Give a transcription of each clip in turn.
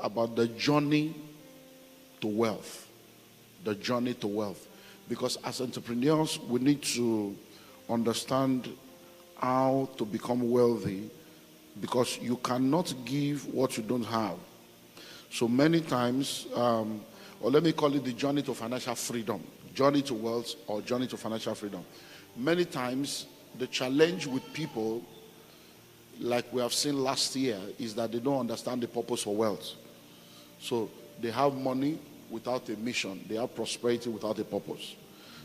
about the journey to wealth. The journey to wealth. Because as entrepreneurs, we need to understand how to become wealthy, because you cannot give what you don't have. So many times, or let me call it the journey to financial freedom, journey to wealth or journey to financial freedom. Many times, the challenge with people, like we have seen last year, is that they don't understand the purpose for wealth. So they have money without a mission. They have prosperity without a purpose.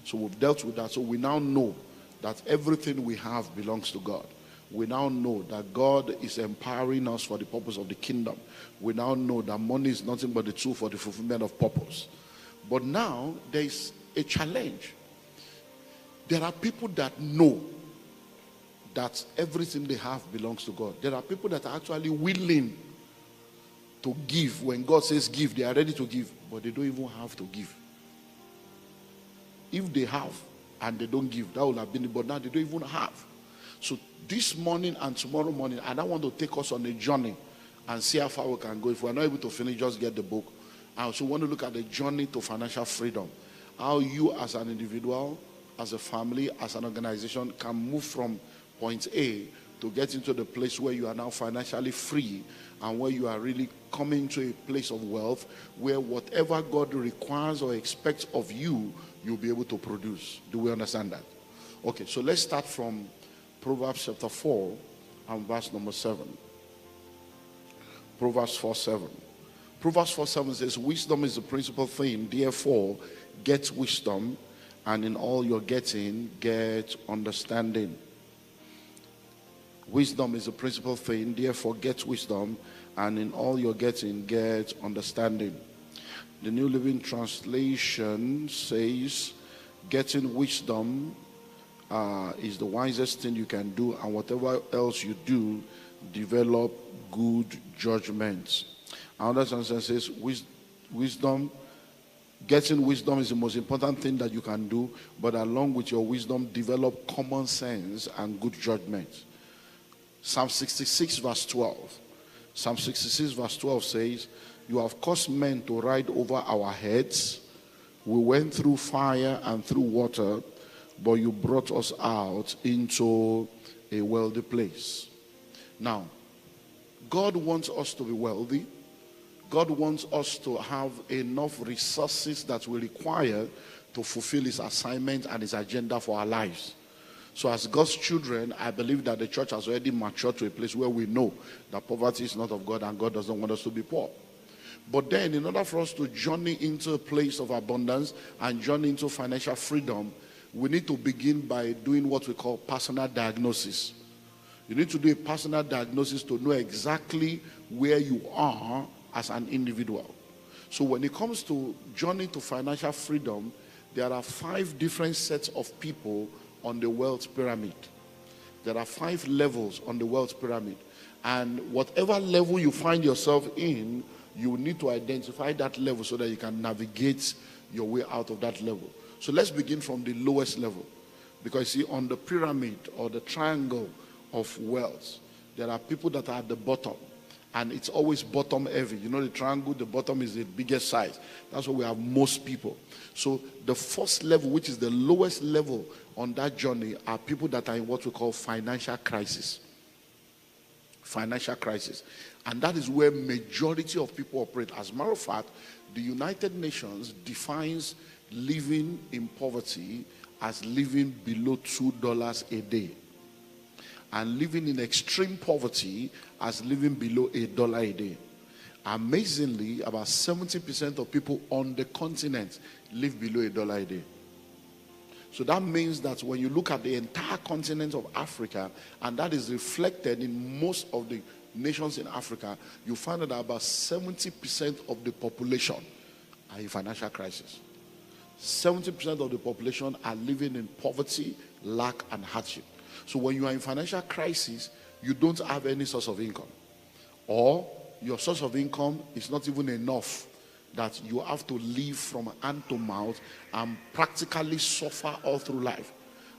So we've dealt with that. So we now know that everything we have belongs to God. We now know that God is empowering us for the purpose of the kingdom. We now know that money is nothing but the tool for the fulfillment of purpose. But now there is a challenge. There are people that know that everything they have belongs to God. There are people that are actually willing to give. When God says give, they are ready to give, but they don't even have to give. If they have and they don't give, that would have been it, but now they don't even have. So this morning and tomorrow morning, I don't want to take us on a journey and see how far we can go. If we're not able to finish, just get the book. I also want to look at the journey to financial freedom. How you as an individual, as a family, as an organization can move from point A to get into the place where you are now financially free, and where you are really coming to a place of wealth where whatever God requires or expects of you, you'll be able to produce. Do we understand that? Okay, so let's start from Proverbs chapter 4 and verse number 7. Proverbs 4:7. Proverbs 4:7 says, wisdom is the principal thing, therefore get wisdom, and in all you're getting, get understanding. Wisdom is the principal thing, therefore get wisdom, and in all you're getting, get understanding. The New Living Translation says, getting wisdom is the wisest thing you can do, and whatever else you do, develop good judgments. Another translation says, getting wisdom is the most important thing that you can do, but along with your wisdom, develop common sense and good judgment. Psalm 66 verse 12. Psalm 66 verse 12 says, you have caused men to ride over our heads. We went through fire and through water, but you brought us out into a wealthy place. Now, God wants us to be wealthy. God wants us to have enough resources that we require to fulfill his assignment and his agenda for our lives. So as God's children, I believe that the church has already matured to a place where we know that poverty is not of God and God doesn't want us to be poor. But then in order for us to journey into a place of abundance and journey into financial freedom, we need to begin by doing what we call personal diagnosis. You need to do a personal diagnosis to know exactly where you are as an individual. So when it comes to journey to financial freedom, there are 5 different sets of people on the wealth pyramid. There are 5 levels on the wealth pyramid. And whatever level you find yourself in, you need to identify that level so that you can navigate your way out of that level. So let's begin from the lowest level. Because see, on the pyramid or the triangle of wealth, there are people that are at the bottom. And it's always bottom heavy. You know the triangle, the bottom is the biggest size. That's where we have most people. So the first level, which is the lowest level on that journey, are people that are in what we call financial crisis. Financial crisis. And that is where majority of people operate. As a matter of fact, the United Nations defines living in poverty as living below $2 a day. And living in extreme poverty as living below $1 a day. Amazingly, about 70% of people on the continent live below $1 a day. So that means that when you look at the entire continent of Africa, and that is reflected in most of the nations in Africa, you find that about 70% of the population are in financial crisis. 70% of the population are living in poverty, lack, and hardship. So when you are in financial crisis, you don't have any source of income. Or your source of income is not even enough, that you have to live from hand to mouth and practically suffer all through life.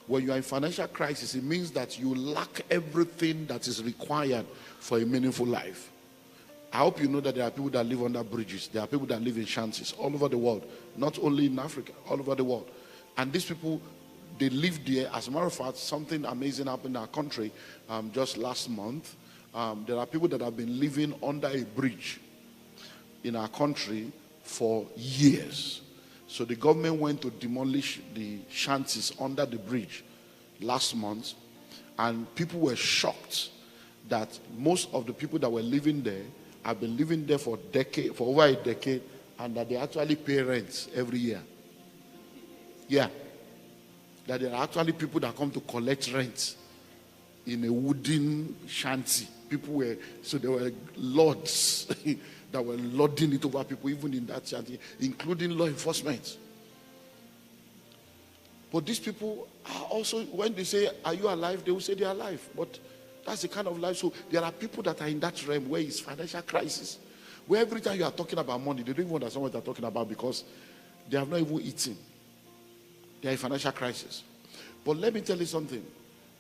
When you are in financial crisis, it means that you lack everything that is required for a meaningful life. I hope you know that there are people that live under bridges. There are people that live in shanties all over the world, not only in Africa, all over the world. And these people, they live there. As a matter of fact, something amazing happened in our country just last month. There are people that have been living under a bridge in our country for years. So the government went to demolish the shanties under the bridge last month, and people were shocked that most of the people that were living there have been living there for over a decade, and that they actually pay rent every year. Yeah. That there are actually people that come to collect rent in a wooden shanty. So there were lords that were lording it over people, even in that shanty, including law enforcement. But these people are also, when they say, are you alive? They will say they are alive. But that's the kind of life. So there are people that are in that realm where it's financial crisis. Where every time you are talking about money, they don't even understand what they're talking about because they have not even eaten. They are in financial crisis. But let me tell you something.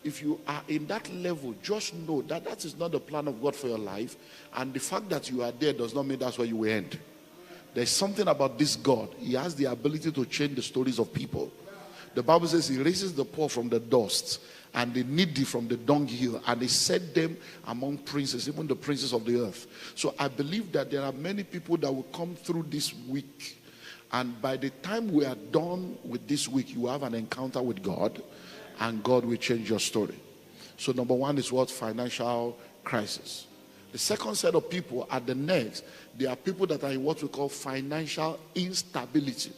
If you are in that level, just know that that is not the plan of God for your life. And the fact that you are there does not mean that's where you will end. There's something about this God. He has the ability to change the stories of people. The Bible says he raises the poor from the dust and the needy from the dunghill, and he set them among princes, even the princes of the earth. So I believe that there are many people that will come through this week, and by the time we are done with this week, you have an encounter with God, and God will change your story. So number one is what? Financial crisis. The second set of people at the next, they are people that are in what we call financial instability.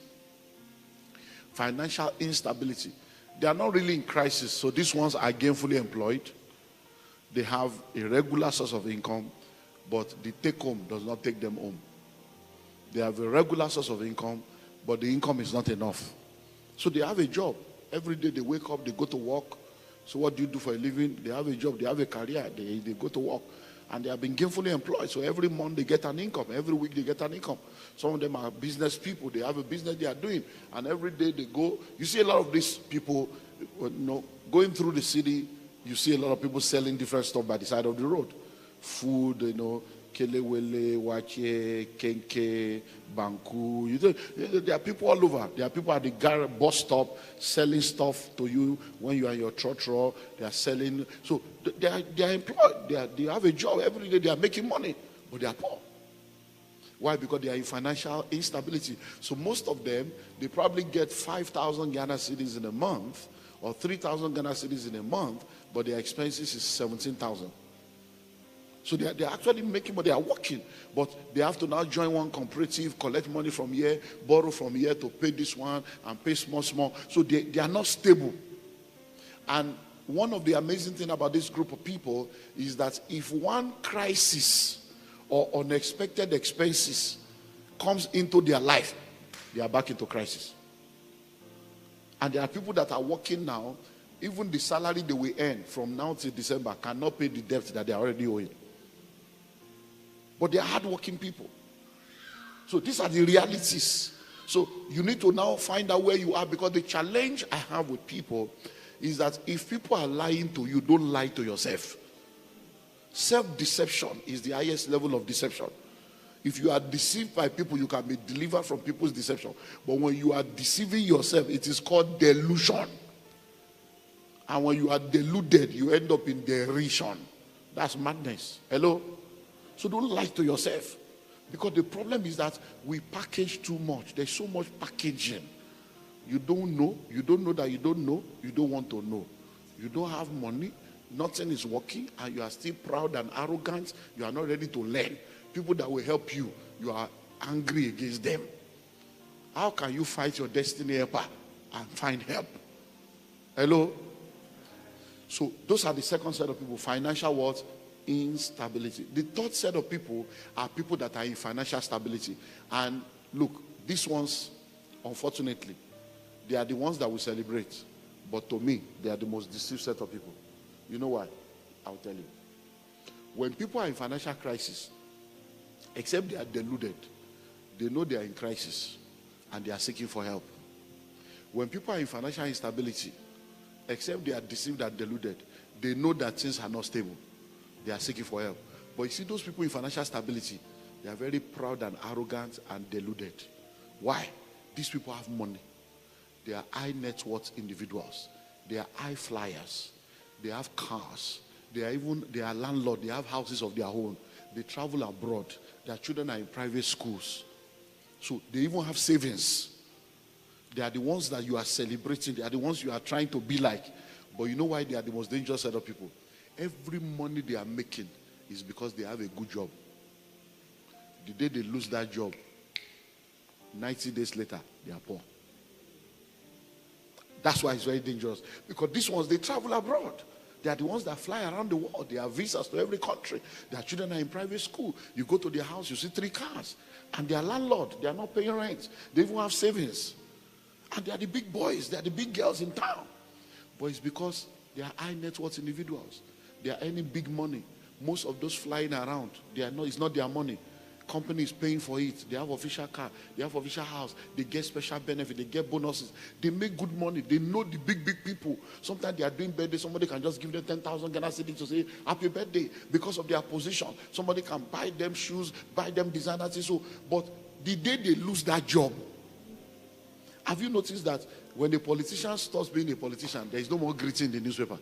Financial instability. They are not really in crisis, so these ones are gainfully employed. They have a regular source of income, but the take home does not take them home. They have a regular source of income, but the income is not enough. So they have a job. Every day they wake up, they go to work. So what do you do for a living? They have a job, they have a career, they go to work. And they have been gainfully employed. So every month they get an income. Every week they get an income. Some of them are business people. They have a business they are doing. And every day they go. You see a lot of these people, going through the city. You see a lot of people selling different stuff by the side of the road. Food, kelewele, wache, kenke, banku. There are people all over. There are people at the bus stop selling stuff to you when you are in your trotro. They are selling. So they are employed. They have a job every day. They are making money, but they are poor. Why? Because they are in financial instability. So most of them, they probably get 5,000 Ghana cedis in a month or 3,000 Ghana cedis in a month, but their expenses is 17,000. So they are actually making money, they are working, but they have to now join one cooperative, collect money from here, borrow from here to pay this one and pay small. So they are not stable. And one of the amazing things about this group of people is that if one crisis or unexpected expenses comes into their life, they are back into crisis. And there are people that are working now, even the salary they will earn from now till December cannot pay the debt that they are already owing. But they are hardworking people. So these are the realities. So you need to now find out where you are, because the challenge I have with people is that if people are lying to you, don't lie to yourself. Self-deception is the highest level of deception. If you are deceived by people, you can be delivered from people's deception. But when you are deceiving yourself, it is called delusion. And when you are deluded, you end up in derision. That's madness. Hello? So don't lie to yourself. Because the problem is that we package too much. There's so much packaging. You don't know. You don't know that you don't know. You don't want to know. You don't have money. Nothing is working. And you are still proud and arrogant. You are not ready to learn. People that will help you, you are angry against them. How can you fight your destiny helper and find help? Hello? So those are the second set of people. Financial what? Instability. The third set of people are people that are in financial stability. And look, these ones, unfortunately, they are the ones that we celebrate. But to me, they are the most deceived set of people. You know why? I'll tell you. When people are in financial crisis, except they are deluded, they know they are in crisis and they are seeking for help. When people are in financial instability, except they are deceived and deluded, they know that things are not stable. They are seeking for help. But you see, those people in financial stability, they are very proud and arrogant and deluded. Why? These people have money. They are high net worth individuals. They are high flyers. They have cars. They are landlords. They have houses of their own. They travel abroad. Their children are in private schools. So they even have savings. They are the ones that you are celebrating. They are the ones you are trying to be like. But you know why they are the most dangerous set of people? Every money they are making is because they have a good job. The day they lose that job, 90 days later, they are poor. That's why it's very dangerous. Because these ones, they travel abroad. They are the ones that fly around the world. They have visas to every country. Their children are in private school. You go to their house, you see 3 cars. And they are landlord. They are not paying rent. They even have savings. And they are the big boys. They are the big girls in town. But it's because they are high net worth individuals. They are earning big money. Most of those flying around, it's not their money. Company is paying for it. They have official car. They have official house. They get special benefit. They get bonuses. They make good money. They know the big people. Sometimes they are doing birthday. Somebody can just give them 10,000 Ghana cedis to say happy birthday because of their position. Somebody can buy them shoes, buy them designers. So, but the day they lose that job, have you noticed that when a politician stops being a politician, there is no more greeting in the newspaper?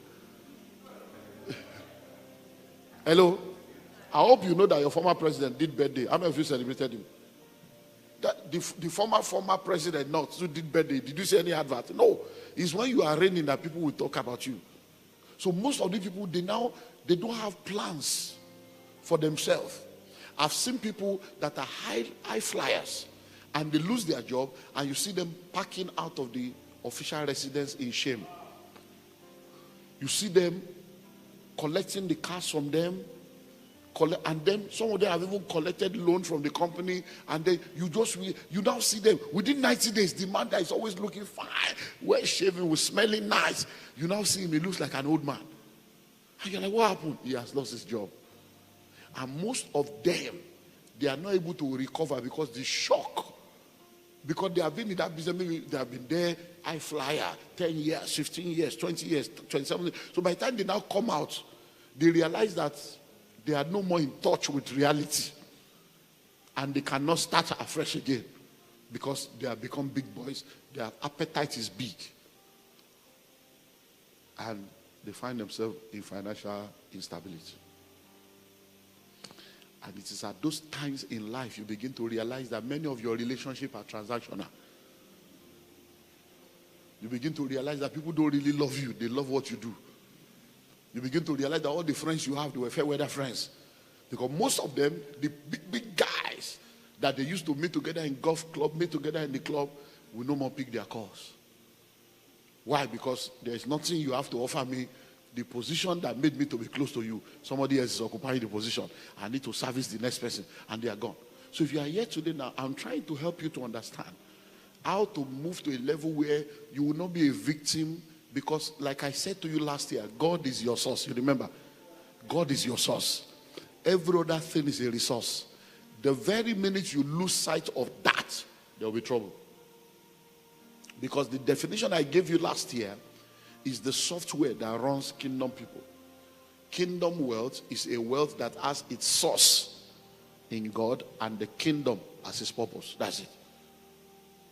Hello? I hope you know that your former president did birthday. How many of you celebrated him? That the former president not who did birthday. Did you see any advert? No. It's when you are reigning that people will talk about you. So most of the people, they don't have plans for themselves. I've seen people that are high flyers and they lose their job and you see them packing out of the official residence in shame. You see them collecting the cash from them. And then some of them have even collected loan from the company, and then you now see them within 90 days. The man that is always looking fine, well shaven, with smelling nice, you now see him, he looks like an old man. And you're like, what happened? He has lost his job. And most of them, they are not able to recover because the shock, because they have been in that business, maybe they have been there, high flyer, 10 years, 15 years, 20 years, 27 years. So by the time they now come out, they realize that they are no more in touch with reality. And they cannot start afresh again because they have become big boys. Their appetite is big. And they find themselves in financial instability. And it is at those times in life you begin to realize that many of your relationships are transactional. You begin to realize that people don't really love you. They love what you do. You begin to realize that all the friends you have, they were fair weather friends. Because most of them, the big guys that they used to meet together in golf club, meet together in the club, will no more pick their calls. Why? Because there is nothing you have to offer me. The position that made me to be close to you, somebody else is occupying the position. I need to service the next person, and they are gone. So if you are here today now, I'm trying to help you to understand how to move to a level where you will not be a victim. Because like I said to you last year, God is your source. You remember? God is your source. Every other thing is a resource. The very minute you lose sight of that, there will be trouble. Because the definition I gave you last year is the software that runs kingdom people. Kingdom wealth is a wealth that has its source in God and the kingdom as its purpose. That's it.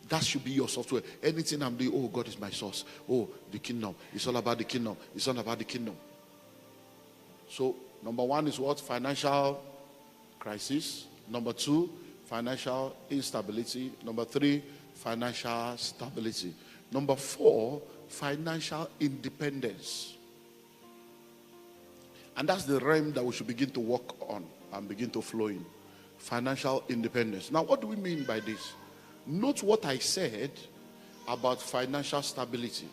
That should be your software. Anything I'm doing, oh, God is my source. Oh, the kingdom. It's all about the kingdom. It's all about the kingdom. So, number 1 is what? Financial crisis. Number 2, financial instability. Number 3, financial stability. Number 4, financial independence. And that's the realm that we should begin to work on and begin to flow in. Financial independence. Now, what do we mean by this? Note what I said about financial stability.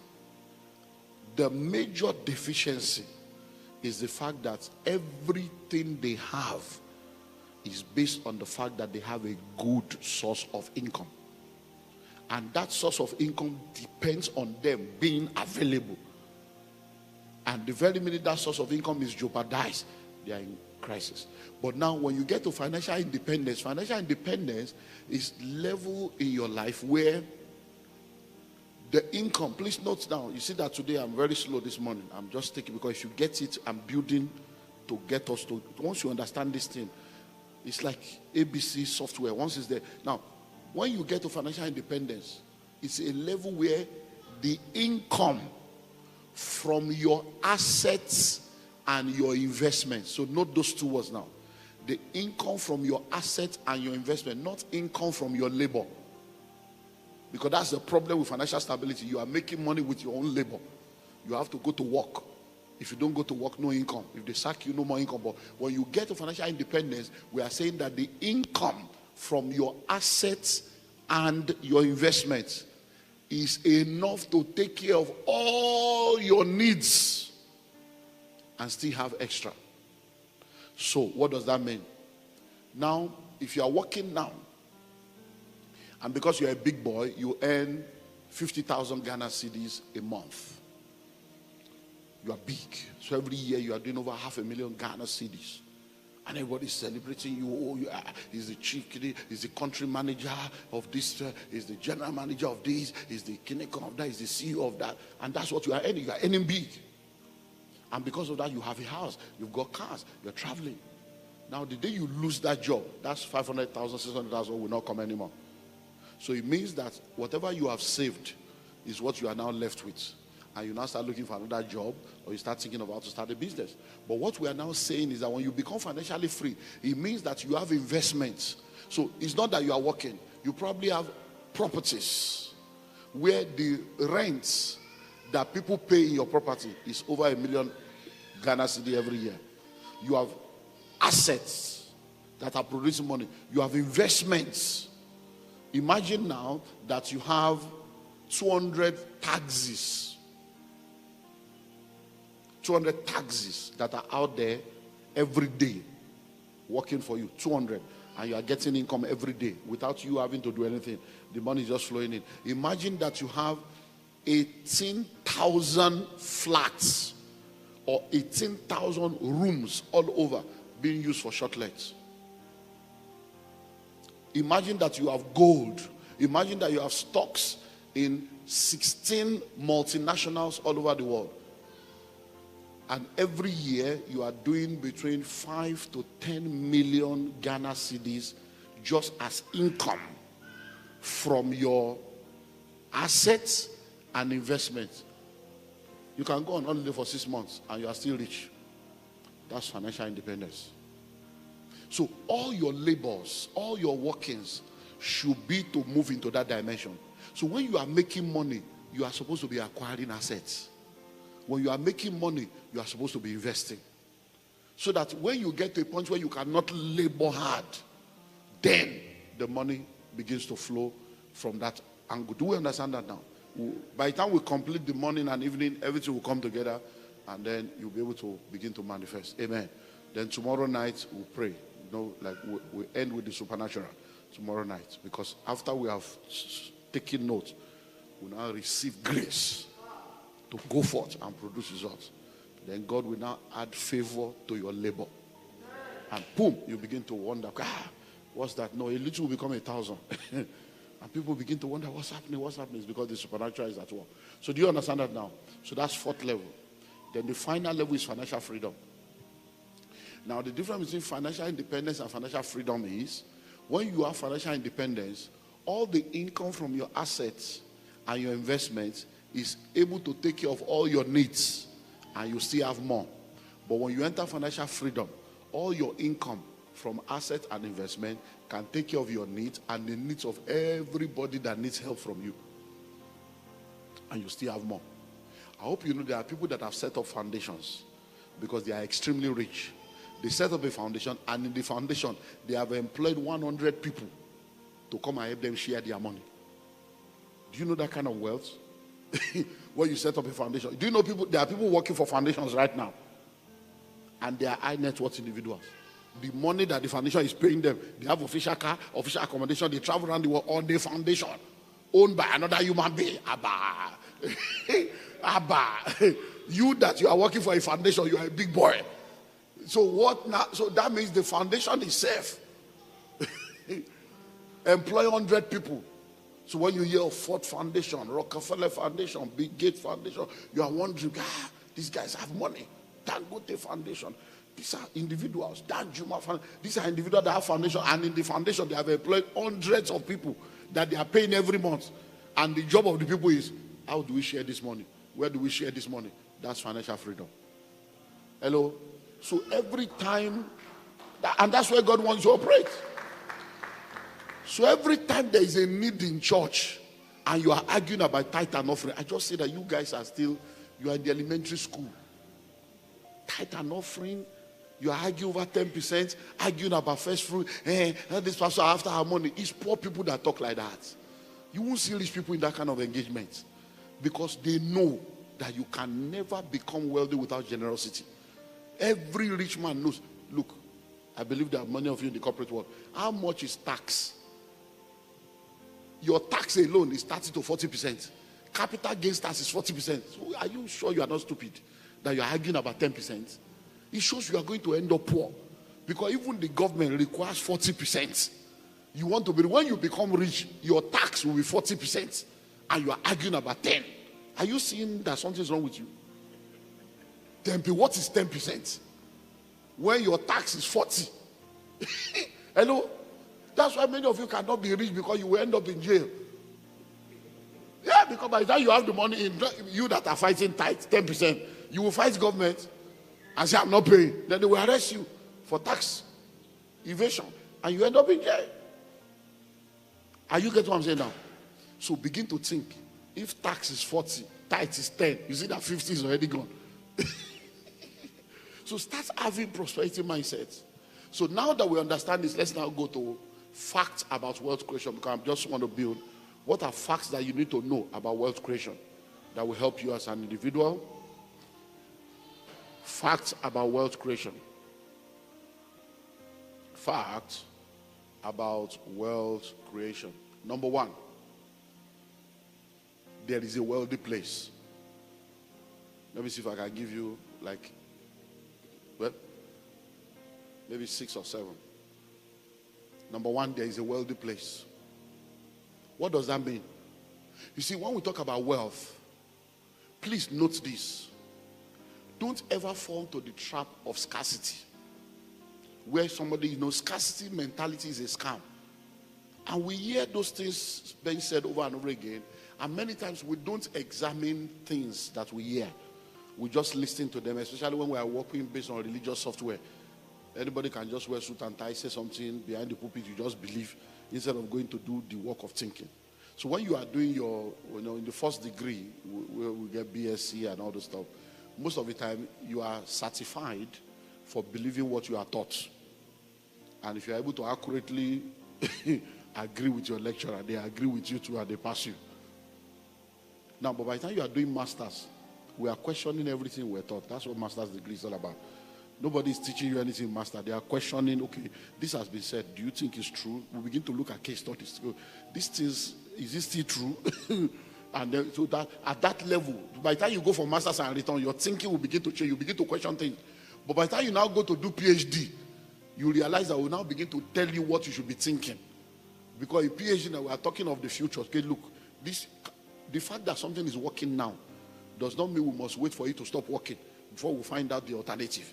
The major deficiency is the fact that everything they have is based on the fact that they have a good source of income. And that source of income depends on them being available. And the very minute that source of income is jeopardized, they are in crisis. But now when you get to financial independence is level in your life where the income, please note down, you see that today I'm very slow this morning. I'm just taking, because if you get it, I'm building to get us to, once you understand this thing, it's like ABC software. Once it's there. Now, when you get to financial independence, it's a level where the income from your assets and your investments. So note those two words now. The income from your assets and your investment, not income from your labor. Because that's the problem with financial stability. You are making money with your own labor. You have to go to work. If you don't go to work, no income. If they sack you, no more income. But when you get to financial independence, we are saying that the income from your assets and your investments is enough to take care of all your needs and still have extra. So what does that mean? Now, if you are working now, and because you're a big boy, you earn 50,000 Ghana cedis a month. You are big. So every year you are doing over 500,000 Ghana cedis. And everybody's celebrating you. Oh, you are, he's the chief, he's the country manager of this, he's the general manager of this, he's the kinecon of that, he's the CEO of that. And that's what you are earning. You are earning big. And because of that, you have a house, you've got cars, you're traveling. Now, the day you lose that job, that's 500,000, 600,000 will not come anymore. So it means that whatever you have saved is what you are now left with. And you now start looking for another job, or you start thinking about to start a business. But what we are now saying is that when you become financially free, it means that you have investments. So it's not that you are working. You probably have properties where the rents that people pay in your property is over 1 million Ghana cedi every year. You have assets that are producing money. You have investments. Imagine now that you have 200 taxis. 200 taxis that are out there every day working for you. 200. And you are getting income every day without you having to do anything. The money is just flowing in. Imagine that you have 18,000 flats or 18,000 rooms all over being used for shortlets. Imagine that you have gold. Imagine that you have stocks in 16 multinationals all over the world. And every year you are doing between 5 to 10 million Ghana cedis just as income from your assets and investments. You can go on holiday for 6 months and you are still rich. That's financial independence. So all your labors, all your workings should be to move into that dimension. So when you are making money, you are supposed to be acquiring assets. When you are making money, you are supposed to be investing. So that when you get to a point where you cannot labor hard, then the money begins to flow from that angle. Do we understand that now? By the time we complete the morning and evening, everything will come together and then you'll be able to begin to manifest. Amen. Then tomorrow night we'll pray. You know, like we end with the supernatural tomorrow night. Because after we have taken note, we now receive grace to go forth and produce results. Then God will now add favor to your labor. And boom, you begin to wonder, what's that? No, a little will become 1,000. And people begin to wonder, what's happening? What's happening? It's because the supernatural is at work. So do you understand that now? So that's 4th level. Then the final level is financial freedom. Now the difference between financial independence and financial freedom is, when you have financial independence, all the income from your assets and your investments is able to take care of all your needs, and you still have more. But when you enter financial freedom, all your income from assets and investment can take care of your needs and the needs of everybody that needs help from you, and you still have more. I hope you know there are people that have set up foundations because they are extremely rich. They set up a foundation, and in the foundation they have employed 100 people to come and help them share their money. Do you know that kind of wealth? When you set up a foundation, do you know there are people working for foundations right now, and they are high net worth individuals. The money that the foundation is paying them, they have official car, official accommodation, they travel around the world on the foundation, owned by another human being. Abba. Abba. You that you are working for a foundation, you are a big boy. So what now? So that means the foundation is safe. Employ 100 people. So when you hear of Ford Foundation, Rockefeller Foundation, Bill Gates Foundation, you are wondering, these guys have money. Dangote Foundation. These are individuals. These are individuals that have foundation, and in the foundation they have employed hundreds of people that they are paying every month. And the job of the people is, how do we share this money? Where do we share this money? That's financial freedom. Hello? So every time, and that's where God wants to operate. So every time there is a need in church and you are arguing about tithe and offering, I just say that you guys are still, you are in the elementary school. Tithe and offering, you are arguing over 10%, arguing about first fruit. This pastor after our money. It's poor people that talk like that. You won't see rich people in that kind of engagement, because they know that you can never become wealthy without generosity. Every rich man knows. Look, I believe there are many of you in the corporate world. How much is tax? Your tax alone is 30 to 40%. Capital gains tax is 40%. So are you sure you are not stupid that you are arguing about 10%? It shows you are going to end up poor, because even the government requires 40%. You want to be, when you become rich, your tax will be 40%, and you are arguing about 10. Are you seeing that something is wrong with you? 10%. What is 10%? When your tax is 40. Hello? That's why many of you cannot be rich, because you will end up in jail. Yeah, because by the time you have the money, you that are fighting tithe, 10%, you will fight government and say, I'm not paying. Then they will arrest you for tax evasion, and you end up in jail. Are you getting what I'm saying now? So begin to think. If tax is 40, tithe is 10, you see that 50 is already gone. So start having prosperity mindset. So now that we understand this, let's now go to facts about wealth creation, because I just want to build. What are facts that you need to know about wealth creation that will help you as an individual? Facts about wealth creation. Facts about wealth creation. Number one, there is a wealthy place. Let me see if I can give you maybe 6 or 7. Number one, there is a wealthy place. What does that mean? You see, when we talk about wealth, please note this. Don't ever fall into the trap of scarcity, where somebody, scarcity mentality is a scam. And we hear those things being said over and over again, and many times we don't examine things that we hear. We just listen to them, especially when we are working based on religious software. Anybody can just wear suit and tie, say something behind the pulpit, you just believe, instead of going to do the work of thinking. So when you are doing your, in the first degree, we get BSc and all this stuff, most of the time you are certified for believing what you are taught. And if you are able to accurately agree with your lecturer, they agree with you too, and they pass you. Now, but by the time you are doing masters, we are questioning everything we're taught. That's what master's degree is all about. Nobody is teaching you anything, master. They are questioning, okay, this has been said. Do you think it's true? We begin to look at case studies. These things, is this still true? And then, so that at that level, by the time you go for masters and return, your thinking will begin to change. You begin to question things. But by the time you now go to do PhD, you realize that we now begin to tell you what you should be thinking. Because a PhD, now we are talking of the future. Okay, look, the fact that something is working now does not mean we must wait for it to stop working before we find out the alternative.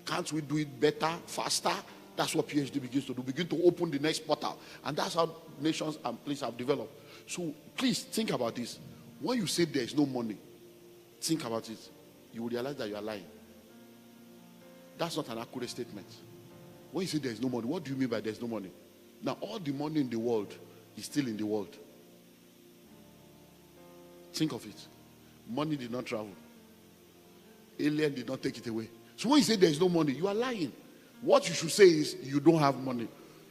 Can't we do it better, faster? That's what PhD begins to do. Begin to open the next portal. And that's how nations and places have developed. So please think about this. When you say there is no money, think about it. You will realize that you are lying. That's not an accurate statement. When you say there is no money, what do you mean by there is no money? Now, all the money in the world is still in the world. Think of it. Money did not travel. Alien did not take it away. So when you say there is no money, you are lying. What you should say is you don't have money.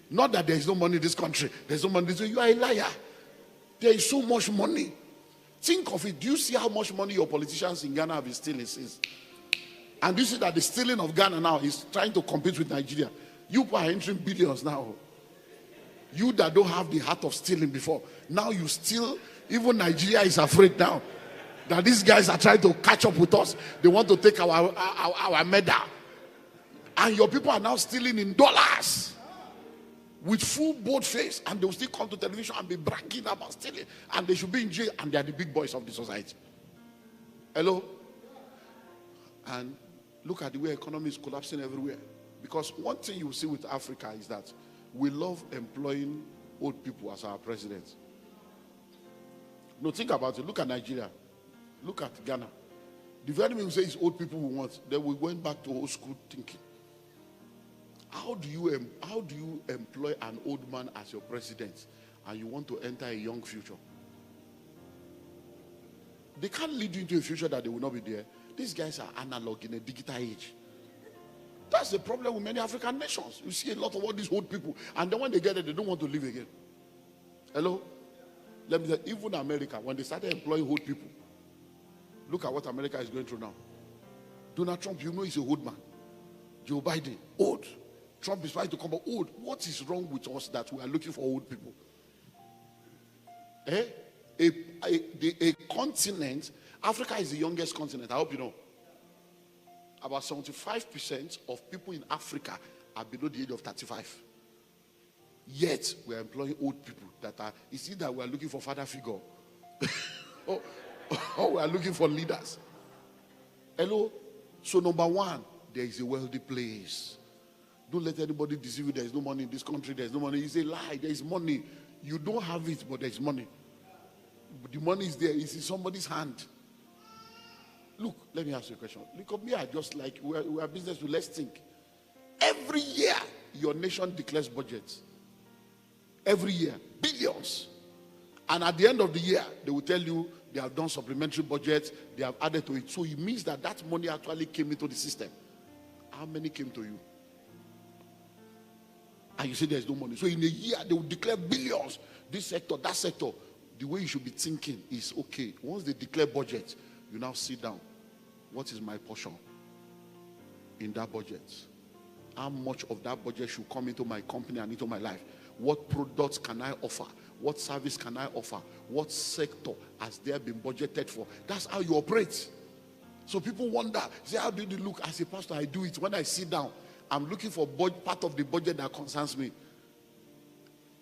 Not that there is no money in this country. There's no money in this country. You are a liar. There is so much money. Think of it. Do you see how much money your politicians in Ghana have been stealing since? And do you see that the stealing of Ghana now is trying to compete with Nigeria? You are entering billions now. You that don't have the heart of stealing before, now you steal. Even Nigeria is afraid now that these guys are trying to catch up with us. They want to take our medal. And your people are now stealing in dollars with full bold face, and they will still come to television and be bragging about stealing, and they should be in jail, and they are the big boys of the society. Hello? And Look at the way economy is collapsing everywhere. Because one thing you see with Africa is that we love employing old people as our presidents. No, think about it. Look at Nigeria. Look at Ghana. The very minute we say it's old people we want, then we went back to old school thinking. How do you employ an old man as your president and you want to enter a young future? They can't lead you into a future that they will not be there. These guys are analog in a digital age. That's the problem with many African nations. You see a lot of all these old people, and then when they get there, they don't want to live again. Hello? Let me tell you, even America, when they started employing old people, look at what America is going through now. Donald Trump, you know he's a old man. Joe Biden, old. Trump is trying to come out old. What is wrong with us that we are looking for old people? A continent, Africa is the youngest continent. I hope you know. About 75% of people in Africa are below the age of 35. Yet, we are employing old people that are, you see that we are looking for father figure. or we are looking for leaders. Hello? So number one, there is a wealthy place. Don't let anybody deceive you. There is no money in this country. There is no money. It's a lie. There is money. You don't have it, but there is money. But the money is there. It's in somebody's hand. Look, let me ask you a question. Look at me. I just like, we are business. Let's think. Every year, your nation declares budgets. Every year. Billions. And at the end of the year, they will tell you they have done supplementary budgets. They have added to it. So it means that that money actually came into the system. How many came to you? And you say there's no money. So in a year, they will declare billions. This sector, that sector. The way you should be thinking is, okay, once they declare budget, you now sit down. What is my portion in that budget? How much of that budget should come into my company and into my life? What products can I offer? What service can I offer? What sector has there been budgeted for? That's how you operate. So people wonder, say, how do you look? As a pastor, I do it. When I sit down, I'm looking for part of the budget that concerns me.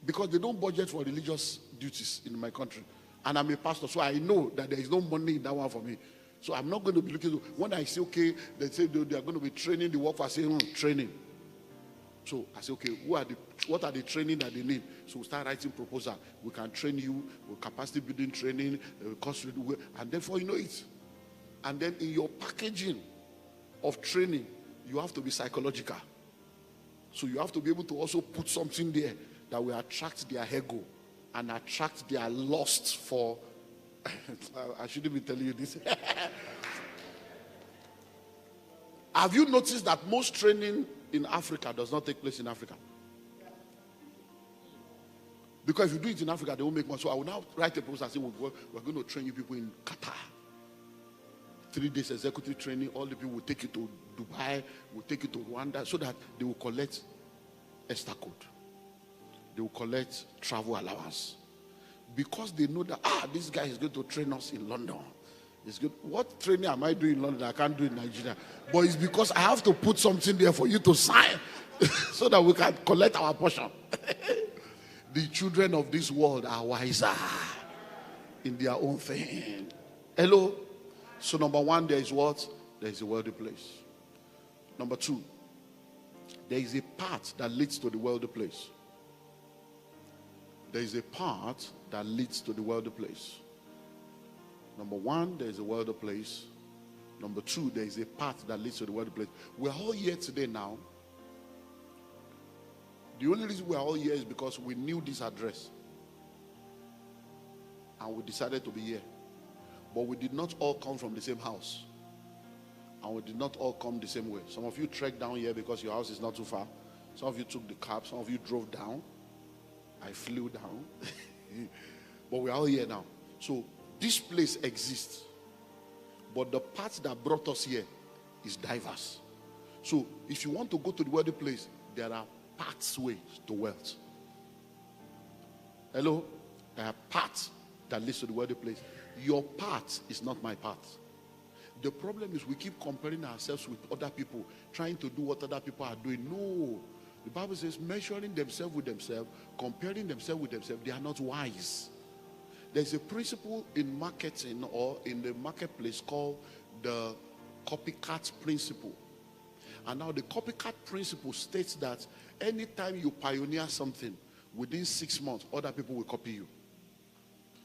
Because they don't budget for religious duties in my country. And I'm a pastor, so I know that there is no money in that one for me. So I'm not going to be looking to, when I say, okay, they say they are going to be training the workforce, I say, training. So I say, okay, what are the training that they need? So we start writing proposal. We can train you with capacity building training, and therefore you know it. And then in your packaging of training, you have to be psychological. So you have to be able to also put something there that will attract their ego and attract their lust for, I shouldn't be telling you this. Have you noticed that most training in Africa does not take place in Africa? Because if you do it in Africa, they won't make money. So I will now write a proposal and say, we're going to train you people in Qatar. 3 days executive training. All the people will take you to Dubai, will take you to Rwanda, so that they will collect Esther code. They will collect travel allowance. Because they know that, this guy is going to train us in London. It's good. What training am I doing in London? I can't do in Nigeria. But it's because I have to put something there for you to sign so that we can collect our portion. The children of this world are wiser in their own thing. Hello? So number one, there is what? There is a wealthy place. Number two, there is a path that leads to the wealthy place. There is a path that leads to the wealthy place. Number one, there is a wealthy place. Number two, there is a path that leads to the wealthy place. We're all here today now. The only reason we're all here is because we knew this address. And we decided to be here. But we did not all come from the same house. And we did not all come the same way. Some of you trekked down here because your house is not too far. Some of you took the cab. Some of you drove down. I flew down. But we're all here now. So this place exists. But the path that brought us here is diverse. So if you want to go to the wealthy place, there are pathways to wealth. Hello? There are paths that leads to the wealthy place. Your path is not my path. The problem is we keep comparing ourselves with other people, trying to do what other people are doing. No. The Bible says measuring themselves with themselves, comparing themselves with themselves, they are not wise. There's a principle in marketing or in the marketplace called the copycat principle. And now the copycat principle states that anytime you pioneer something, within 6 months, other people will copy you.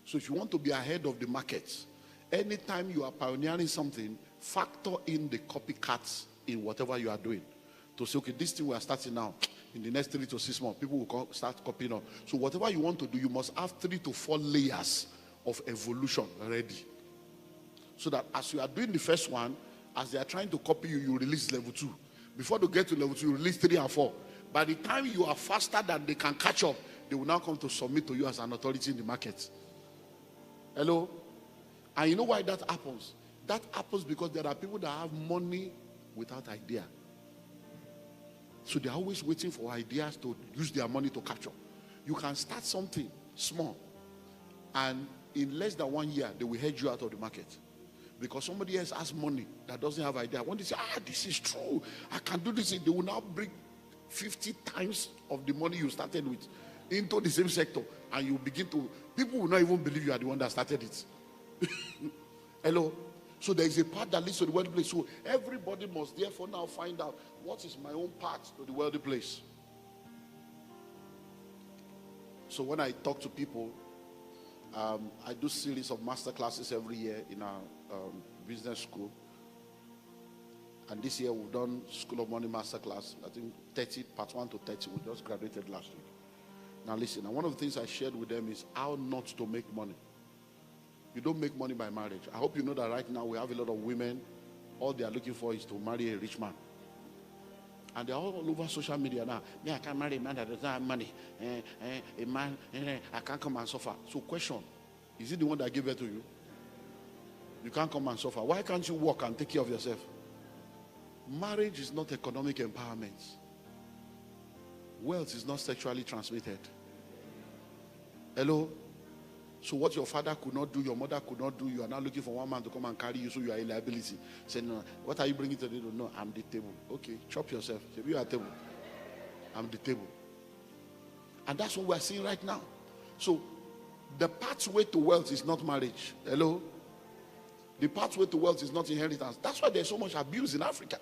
So if you want to be ahead of the market, anytime you are pioneering something, factor in the copycats in whatever you are doing. To say, okay, this thing we are starting now, in the next 3 to 6 months, people will start copying on. So whatever you want to do, you must have 3 to 4 layers of evolution ready. So that as you are doing the first one, as they are trying to copy you, you release level 2. Before they get to level 2, you release 3 and 4. By the time you are faster than they can catch up, they will now come to submit to you as an authority in the market. Hello? And you know why that happens? That happens because there are people that have money without idea. So they're always waiting for ideas to use their money to capture. You can start something small, and in less than 1 year, they will head you out of the market. Because somebody else has money that doesn't have idea. When they say, this is true, I can do this, they will now bring 50 times of the money you started with into the same sector, and you begin to, people will not even believe you are the one that started it. Hello? So there is a path that leads to the wealthy place. So everybody must therefore now find out, what is my own path to the wealthy place? So when I talk to people, I do series of master classes every year in our business school. And this year we've done School of Money Master Class. I think 30, part 1 to 30. We just graduated last week. Now listen, and one of the things I shared with them is how not to make money. You don't make money by marriage. I hope you know that right now we have a lot of women, all they are looking for is to marry a rich man. And they're all over social media now. Me, I can't marry a man that doesn't have money. A man, I can't come and suffer. So question, is it the one that gave birth to you? You can't come and suffer. Why can't you work and take care of yourself? Marriage is not economic empowerment. Wealth is not sexually transmitted. Hello? So what your father could not do, your mother could not do, you are now looking for one man to come and carry you, so you are a liability. Say, no, what are you bringing to the table? No, I'm the table. Okay, chop yourself. Say, you are table. I'm the table. And that's what we are seeing right now. So the pathway to wealth is not marriage. Hello? The pathway to wealth is not inheritance. That's why there's so much abuse in Africa.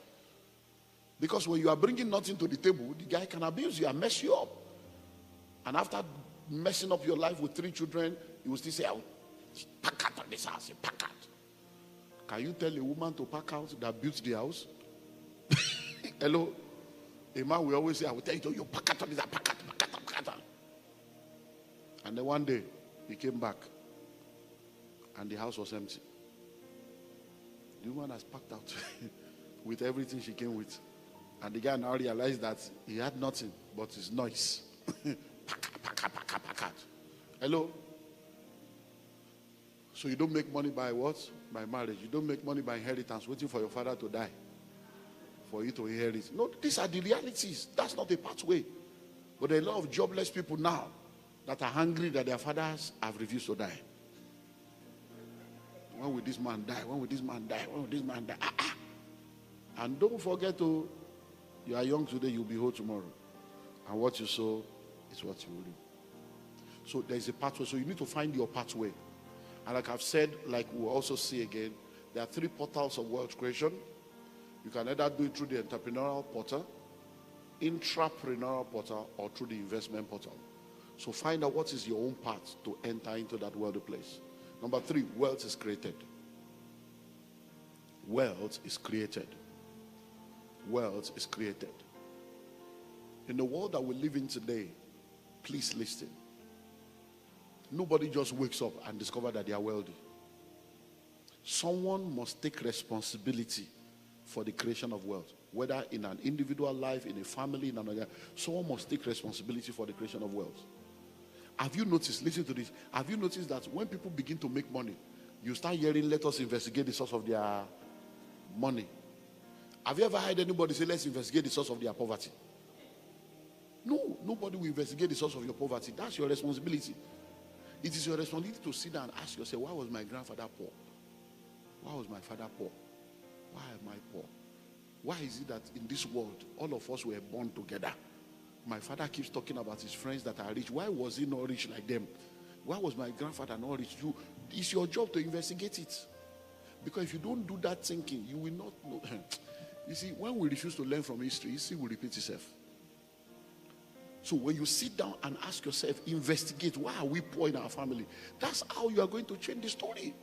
Because when you are bringing nothing to the table, the guy can abuse you and mess you up. And after messing up your life with 3 children, you will still say, "Oh, pack out of this house, pack out." Can you tell a woman to pack out that built the house? Hello? A man will always say, "I will tell you to pack out of this house, pack out, pack out, pack out." And then one day, he came back, and the house was empty. The woman has packed out with everything she came with. And the guy now realized that he had nothing but his noise. Pack out. Hello? So you don't make money by what? By marriage. You don't make money by inheritance, waiting for your father to die for you to inherit. No, these are the realities. That's not a pathway. But there are a lot of jobless people now that are hungry that their fathers have refused to die. When will this man die? When will this man die? When will this man die? And don't forget to, you are young today, you'll be old tomorrow. And what you sow is what you will reap. So there is a pathway. So you need to find your pathway. And like I've said, like we'll also see again, there are 3 portals of wealth creation. You can either do it through the entrepreneurial portal, intrapreneurial portal, or through the investment portal. So find out what is your own path to enter into that wealthy place. Number 3, wealth is created. Wealth is created. Wealth is created. In the world that we live in today, please listen. Nobody just wakes up and discovers that they are wealthy. Someone must take responsibility for the creation of wealth. Whether in an individual life, in a family, in another, someone must take responsibility for the creation of wealth. Have you noticed, listen to this, have you noticed that when people begin to make money, you start hearing, let us investigate the source of their money. Have you ever heard anybody say, let's investigate the source of their poverty? No, nobody will investigate the source of your poverty. That's your responsibility. It is your responsibility to sit down and ask yourself, why was my grandfather poor? Why was my father poor? Why am I poor? Why is it that in this world, all of us were born together? My father keeps talking about his friends that are rich. Why was he not rich like them? Why was my grandfather not rich? It's your job to investigate it. Because if you don't do that thinking, you will not know. You see, when we refuse to learn from history, history will repeat itself. So when you sit down and ask yourself, investigate, why are we poor in our family? That's how you are going to change the story.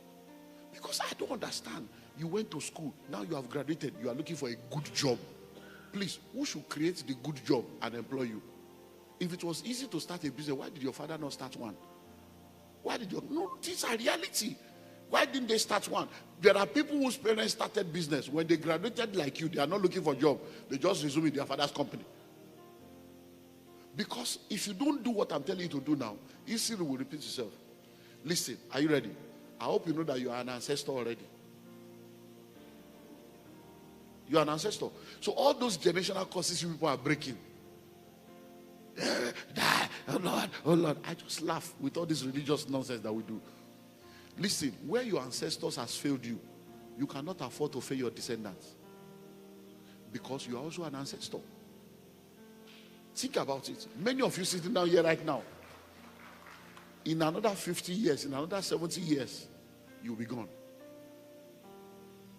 Because I don't understand. You went to school, now you have graduated, you are looking for a good job. Please, who should create the good job and employ you? If it was easy to start a business, why did your father not start one? Why did you? No, these are reality. Why didn't they start one? There are people whose parents started business. When they graduated like you, they are not looking for a job. They just resume in their father's company. Because if you don't do what I'm telling you to do now, history will repeat itself. Listen, are you ready? I hope you know that you are an ancestor already. You are an ancestor. So all those generational curses you people are breaking. Oh Lord, oh Lord. I just laugh with all this religious nonsense that we do. Listen, where your ancestors has failed you, you cannot afford to fail your descendants. Because you are also an ancestor. Think about it. Many of you sitting down here right now, in another 50 years, in another 70 years, you'll be gone.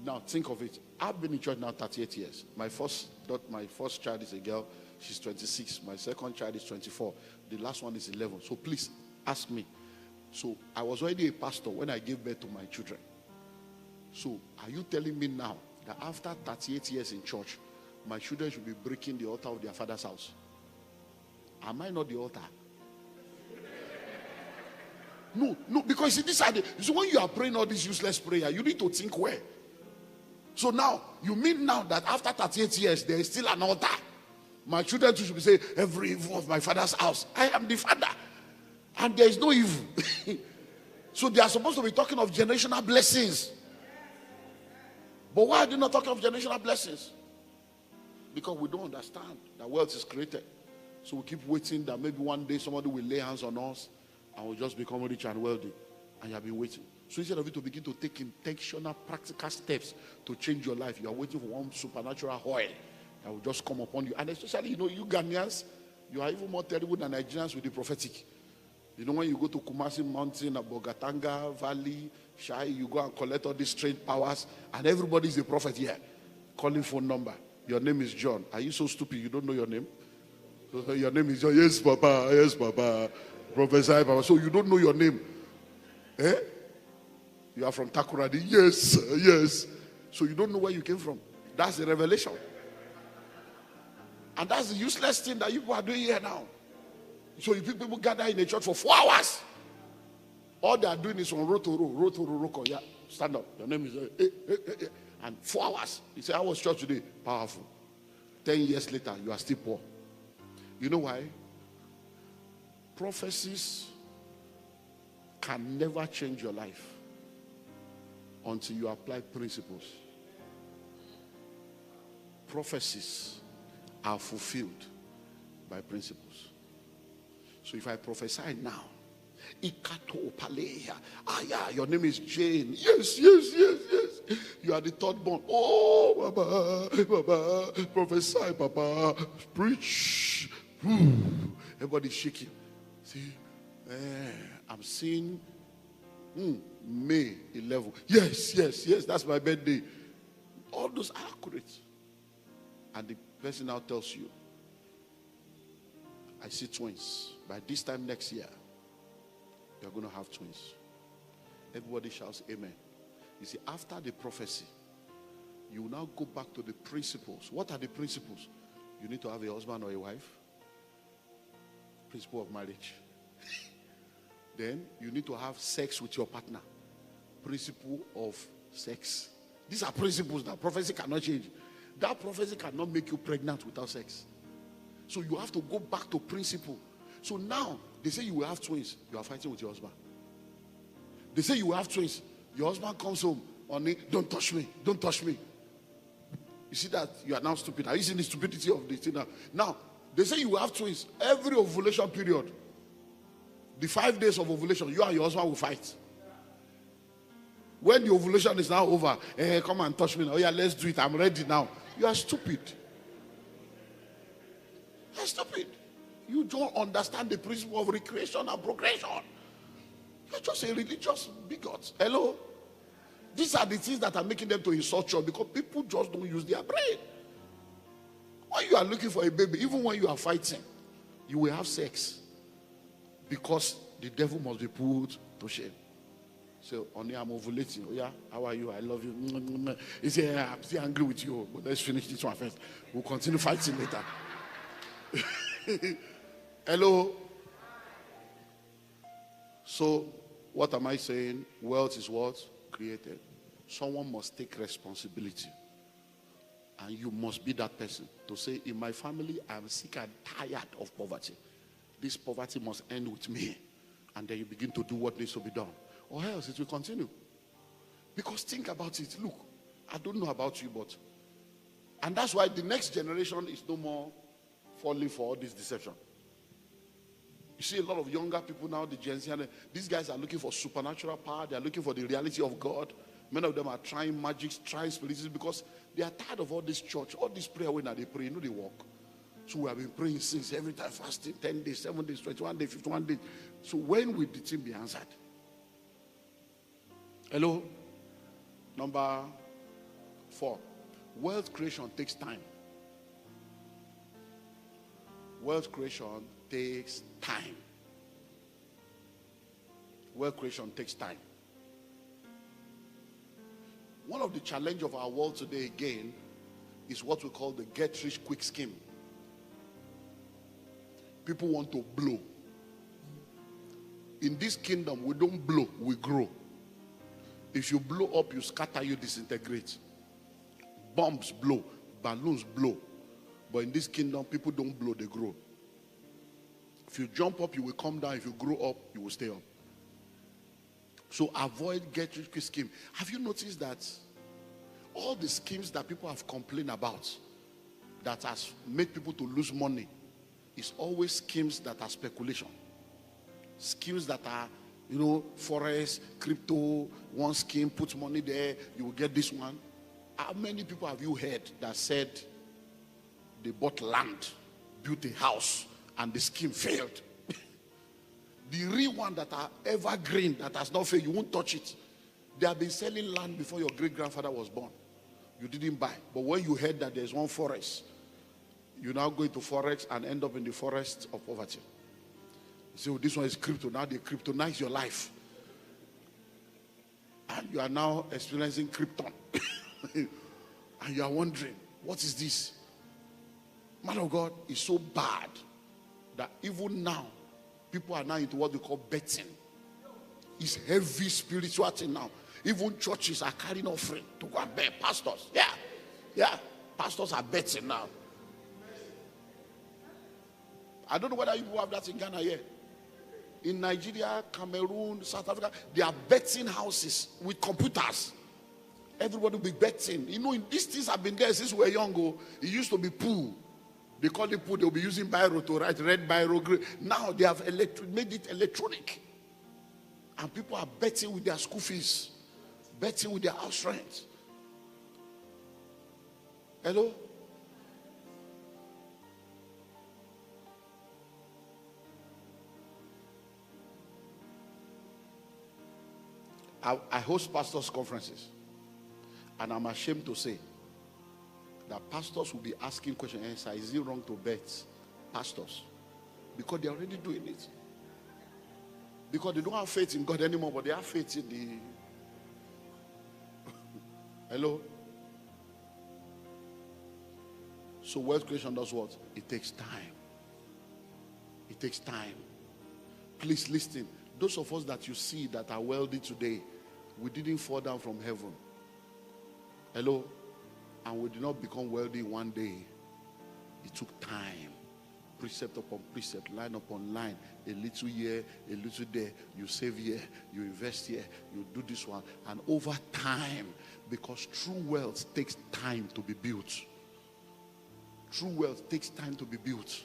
Now think of it. I've been in church now 38 years. My first child is a girl. She's 26. My second child is 24. The last one is 11. So please ask me. So I was already a pastor when I gave birth to my children. So are you telling me now that after 38 years in church, my children should be breaking the altar of their father's house? Am I not the altar? No, because you see, these are so when you are praying all this useless prayer, you need to think where. So now, you mean now that after 38 years, there is still an altar? My children too should be saying, every evil of my father's house. I am the father. And there is no evil. So they are supposed to be talking of generational blessings. But why are they not talking of generational blessings? Because we don't understand that wealth is created. So we keep waiting that maybe one day somebody will lay hands on us and we'll just become rich and wealthy. And you have been waiting. So instead of you to begin to take intentional, practical steps to change your life, you are waiting for one supernatural oil that will just come upon you. And especially, you Ghanaians, you are even more terrible than Nigerians with the prophetic. You know, when you go to Kumasi Mountain, Bogatanga Valley, Shai, you go and collect all these strange powers, and everybody is a prophet here. Calling phone number. Your name is John. Are you so stupid you don't know your name? Your name is John. Yes, Papa. Yes, Papa. Prophesy, Papa. So you don't know your name. Eh? You are from Takoradi. Yes, yes. So you don't know where you came from. That's the revelation. And that's the useless thing that you people are doing here now. So you people gather in a church for 4 hours. All they are doing is on roto. Yeah, stand up. Your name is and 4 hours. You say, I was church today. Powerful. 10 years later, you are still poor. You know why? Prophecies can never change your life until you apply principles. Prophecies are fulfilled by principles. So if I prophesy now, your name is Jane. Yes. You are the third born. Oh, Baba, prophesy, Papa, preach. Everybody's shaking. See, I'm seeing May 11. Yes, that's my birthday. All those are accurate. And the person now tells you, I see twins. By this time next year, you're going to have twins. Everybody shouts amen. You see, after the prophecy, you will now go back to the principles. What are the principles? You need to have a husband or a wife. Principle of marriage. Then you need to have sex with your partner. Principle of sex. These are principles that prophecy cannot change. That prophecy cannot make you pregnant without sex. So you have to go back to principle. So now, they say you will have twins. You are fighting with your husband. They say you will have twins. Your husband comes home. Don't touch me. Don't touch me. You see that? You are now stupid. Are you seeing the stupidity of the thing now? Now, they say you will have twins. Every ovulation period, the 5 days of ovulation, you and your husband will fight. When the ovulation is now over, come and touch me now. Oh yeah, let's do it. I'm ready now. You are stupid. You are stupid. You don't understand the principle of recreation and progression. You're just a religious bigot. Hello? These are the things that are making them to insult you because people just don't use their brain. When you are looking for a baby, even when you are fighting, you will have sex. Because the devil must be put to shame. So, only I'm ovulating. Oh, yeah, how are you? I love you. He said, yeah, I'm still angry with you. But let's finish this one first. We'll continue fighting later. Hello? So, what am I saying? Wealth is what? Created. Someone must take responsibility. And you must be that person to say, in my family, I'm sick and tired of poverty. This poverty must end with me. And then you begin to do what needs to be done. Or else it will continue. Because think about it. Look, I don't know about you, but... And that's why the next generation is no more falling for all this deception. You see a lot of younger people now, the Gen Z, these guys are looking for supernatural power. They are looking for the reality of God. Many of them are trying magic, trying spiritualism because they are tired of all this church, all this prayer when they pray, they walk. So we have been praying since every time fasting, 10 days, 7 days, 21 days, 51 days. So when will the thing be answered? Hello? Number 4. Wealth creation takes time. Wealth creation takes time. Wealth creation takes time. One of the challenges of our world today again is what we call the get rich quick scheme. People want to blow. In this kingdom, we don't blow, we grow. If you blow up, you scatter, you disintegrate. Bombs blow, balloons blow. But in this kingdom, people don't blow, they grow. If you jump up, you will come down. If you grow up, you will stay up. So avoid get rich quick scheme. Have you noticed that all the schemes that people have complained about that has made people to lose money is always schemes that are speculation. Schemes that are, forex, crypto, one scheme, put money there, you will get this one. How many people have you heard that said they bought land, built a house, and the scheme failed? The real one that are evergreen, that has not failed, you won't touch it. They have been selling land before your great-grandfather was born. You didn't buy. But when you heard that there's one forest, you now go into forex and end up in the forest of poverty. So this one is crypto. Now they kryptonize your life. And you are now experiencing krypton. And you are wondering, what is this? Man of God is so bad that even now, people are now into what they call betting. It's heavy spiritual thing now. Even churches are carrying offering to go and bet. Pastors, yeah. Pastors are betting now. I don't know whether you have that in Ghana here. In Nigeria, Cameroon, South Africa, they are betting houses with computers. Everybody will be betting. These things have been there since we were young. It used to be pool. They call it pool. They'll be using biro to write, red biro, green. Now they have made it electronic. And people are betting with their school fees. Betting with their house rent. Hello? I host pastors' conferences. And I'm ashamed to say that pastors will be asking questions. Is it wrong to bet? Pastors. Because they're already doing it. Because they don't have faith in God anymore, but they have faith in the... Hello? So wealth creation does what? It takes time. It takes time. Please listen. Those of us that you see that are wealthy today, we didn't fall down from heaven. Hello? And we did not become wealthy one day. It took time. Precept upon precept, line upon line, a little here, a little there. You save here, you invest here, you do this one. And over time, because true wealth takes time to be built. True wealth takes time to be built.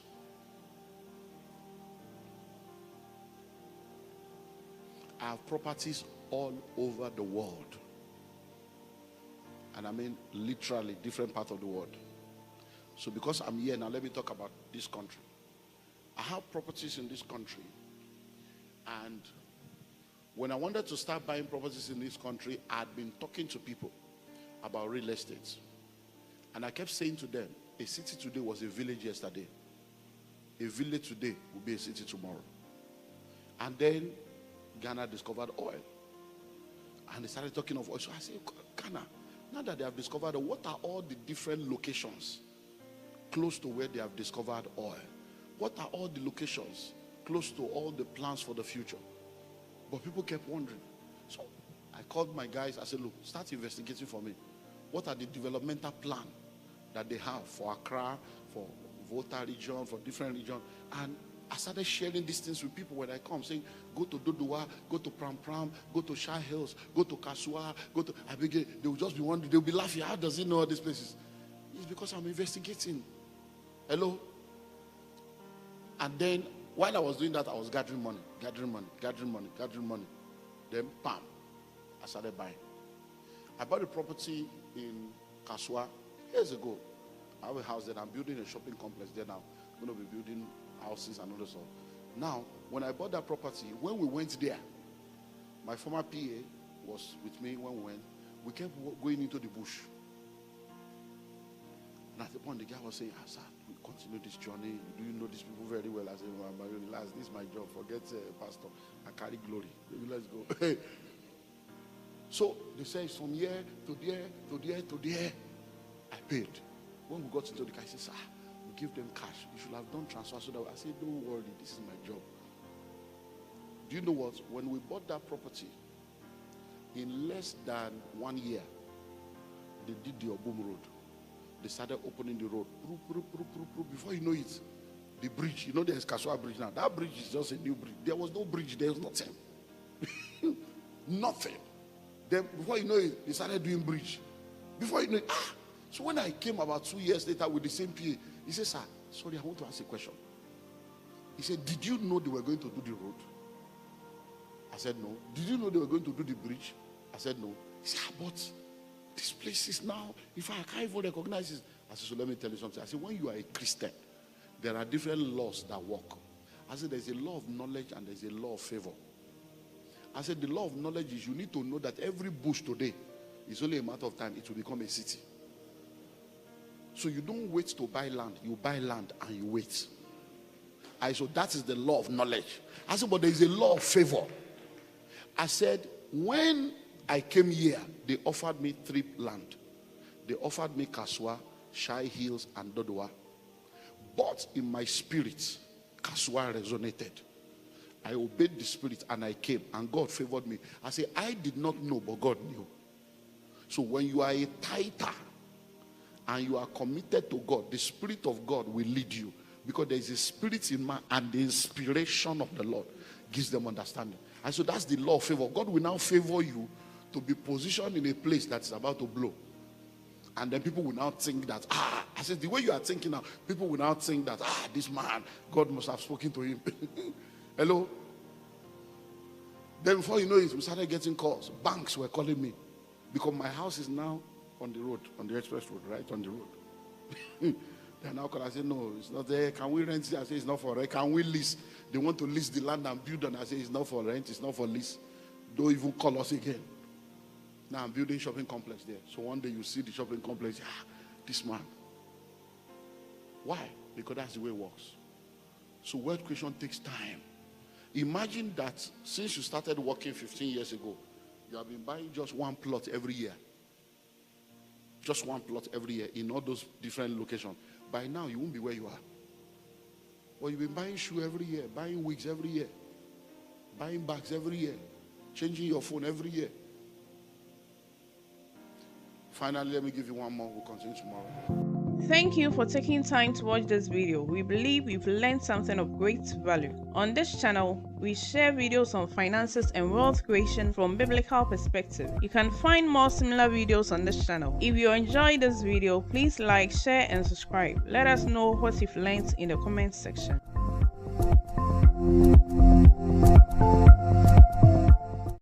I have properties all over the world. And I mean literally different parts of the world. So because I'm here now, let me talk about this country. I have properties in this country. And when I wanted to start buying properties in this country, I had been talking to people about real estate. And I kept saying to them, A city today was a village yesterday. A village today will be a city tomorrow. And then Ghana discovered oil. And they started talking of oil. So I said, Ghana, now that they have discovered oil, what are all the different locations close to where they have discovered oil? What are all the locations close to all the plans for the future? But people kept wondering. So I called my guys. I said, look, start investigating for me. What are the developmental plan that they have for Accra, for Volta region, for different regions? And I started sharing these things with people when I come, saying, go to Dodua, go to Pram Pram, go to Shah Hills, go to Kasua, go to... They will just be wondering, they will be laughing. How does he know all these places? It's because I'm investigating. Hello? And then, while I was doing that, I was gathering money. Then, bam, I started buying. I bought a property in Kasua years ago. I have a house there. I'm building a shopping complex there now. I'm going to be building houses and all that stuff. Now, when I bought that property, when we went there, my former PA was with me when we went. We kept going into the bush. And at the point, the guy was saying, sir, we continue this journey. Do you know these people very well? I said, well, relax, this is my job. Forget pastor. I carry glory. Maybe let's go. So they say it's from here to there, to there, to there. I paid. When we got into the car, I said, sir, we give them cash. You should have done transfer. So that I said, don't worry, this is my job. Do you know what? When we bought that property, in less than 1 year, they did the Obum Road. They started opening the road. Before you know it, the bridge, you know there's Kasua Bridge now. That bridge is just a new bridge. There was no bridge, there was nothing. Nothing. Then before you know it, they started doing bridge. Before you know it, so when I came about 2 years later with the same PA, he said, sir, sorry, I want to ask a question. He said, did you know they were going to do the road? I said, no. Did you know they were going to do the bridge? I said, no. He said, but this place is now, if I can't even recognize it. I said, so let me tell you something. I said, when you are a Christian, there are different laws that work. I said, there's a law of knowledge and there's a law of favor. I said, the law of knowledge is you need to know that every bush today is only a matter of time. It will become a city. So you don't wait to buy land. You buy land and you wait. So that is the law of knowledge. I said, but there is a law of favor. I said, when I came here, they offered me 3 land. They offered me Kasua, Shai Hills, and Dodua. But in my spirit, Kasua resonated. I obeyed the spirit and I came, and God favored me. I said, I did not know, but God knew. So when you are a tither and you are committed to God, the Spirit of God will lead you, because there is a spirit in man, and the inspiration of the Lord gives them understanding. And so that's the law of favor. God will now favor you to be positioned in a place that's about to blow. And then people will now think that, I said, the way you are thinking now, people will now think that, this man, God must have spoken to him. Hello? Then before you know it, we started getting calls. Banks were calling me, because my house is now on the road, on the express road, right on the road. They now call. I said, no, it's not there. Can we rent it? I said, it's not for rent. Can we lease? They want to lease the land and build on. I said, it's not for rent, it's not for lease. Don't even call us again. Now I'm building shopping complex there. So one day you see the shopping complex, this man. Why? Because that's the way it works. So wealth creation takes time. Imagine that since you started working 15 years ago, you have been buying just 1 plot every year. Just 1 plot every year in all those different locations. By now, you won't be where you are. Well, you've been buying shoes every year, buying wigs every year, buying bags every year, changing your phone every year. Finally, let me give you one more. We'll continue tomorrow. Thank you for taking time to watch this video. We believe you've learned something of great value. On this channel, we share videos on finances and wealth creation from biblical perspective. You can find more similar videos on this channel. If you enjoyed this video, please like, share, and subscribe. Let us know what you've learned in the comment section.